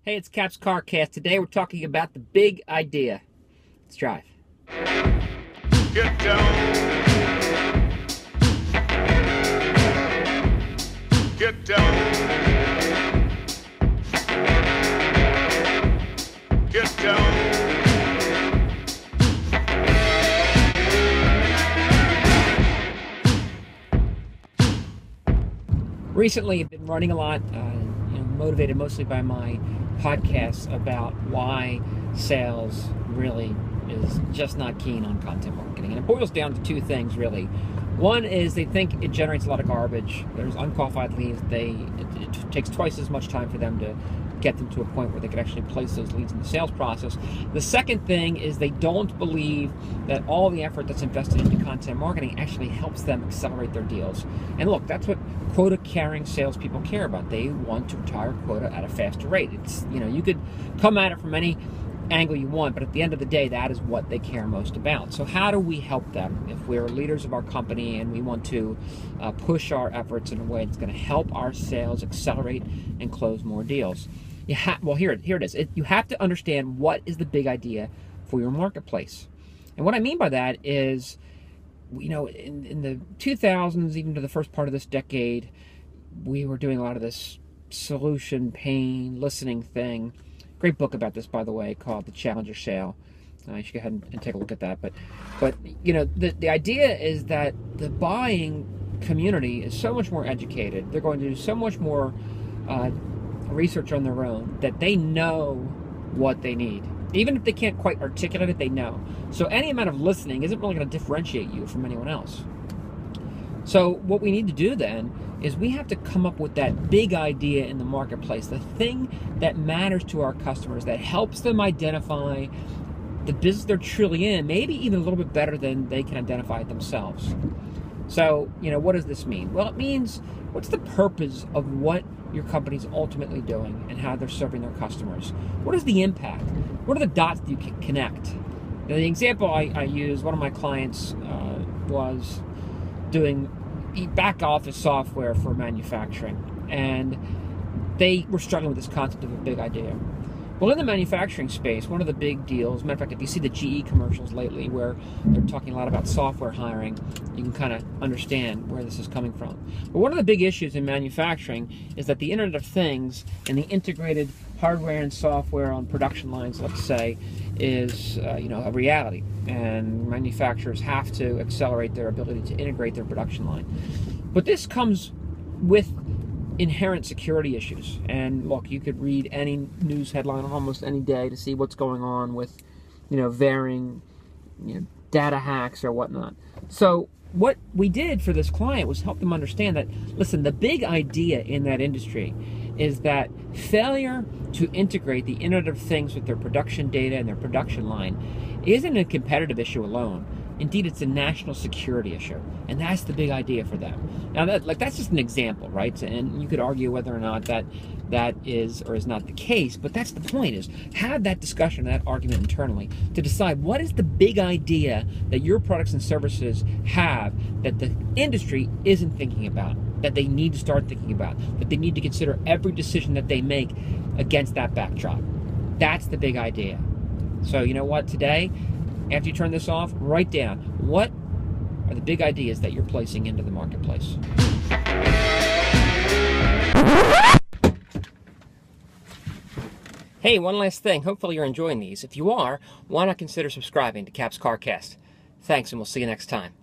Hey, it's Cap's CarCast. Today we're talking about the big idea. Let's drive. Get down. Get down. Get down. Recently, I've been running a lot, motivated mostly by my podcasts about why sales really is just not keen on content marketing. And it boils down to two things, really. One is they think it generates a lot of garbage. There's unqualified leads. It takes twice as much time for them to get them to a point where they can actually place those leads in the sales process. The second thing is they don't believe that all the effort that's invested into content marketing actually helps them accelerate their deals. And look, that's what quota-carrying salespeople care about. They want to retire quota at a faster rate. It's, you could come at it from any angle you want, but at the end of the day, that is what they care most about. So how do we help them if we're leaders of our company and we want to push our efforts in a way that's going to help our sales accelerate and close more deals? Well, here it is. You have to understand what is the big idea for your marketplace. And what I mean by that is, in the 2000s, even to the first part of this decade, we were doing a lot of this solution, pain, listening thing. Great book about this, by the way, called The Challenger Sale. You should go ahead and take a look at that. But the idea is that the buying community is so much more educated. They're going to do so much more research on their own that they know what they need. Even if they can't quite articulate it, they know. So any amount of listening isn't really going to differentiate you from anyone else. So what we need to do then is we have to come up with that big idea in the marketplace, the thing that matters to our customers, that helps them identify the business they're truly in, maybe even a little bit better than they can identify it themselves. So, what does this mean? Well, it means what's the purpose of what your company's ultimately doing and how they're serving their customers? What is the impact? What are the dots that you can connect? Now, the example I use, one of my clients was doing back office software for manufacturing, and they were struggling with this concept of a big idea. Well, in the manufacturing space, one of the big deals, matter of fact, if you see the GE commercials lately where they're talking a lot about software hiring, you can kind of understand where this is coming from. But one of the big issues in manufacturing is that the Internet of Things and the integrated hardware and software on production lines, let's say, is a reality. And manufacturers have to accelerate their ability to integrate their production line. But this comes with inherent security issues. And look, you could read any news headline on almost any day to see what's going on with, varying, data hacks or whatnot. So what we did for this client was help them understand that, listen, the big idea in that industry is that failure to integrate the Internet of Things with their production data and their production line isn't a competitive issue alone. Indeed, it's a national security issue, and that's the big idea for them. Now, that's just an example, right? And you could argue whether or not that is or is not the case, but that's the point, is have that discussion, that argument internally to decide what is the big idea that your products and services have that the industry isn't thinking about, that they need to start thinking about, that they need to consider every decision that they make against that backdrop. That's the big idea. So you know what, today, after you turn this off, write down what are the big ideas that you're placing into the marketplace. Hey, one last thing. Hopefully you're enjoying these. If you are, why not consider subscribing to Cap's CarCast? Thanks, and we'll see you next time.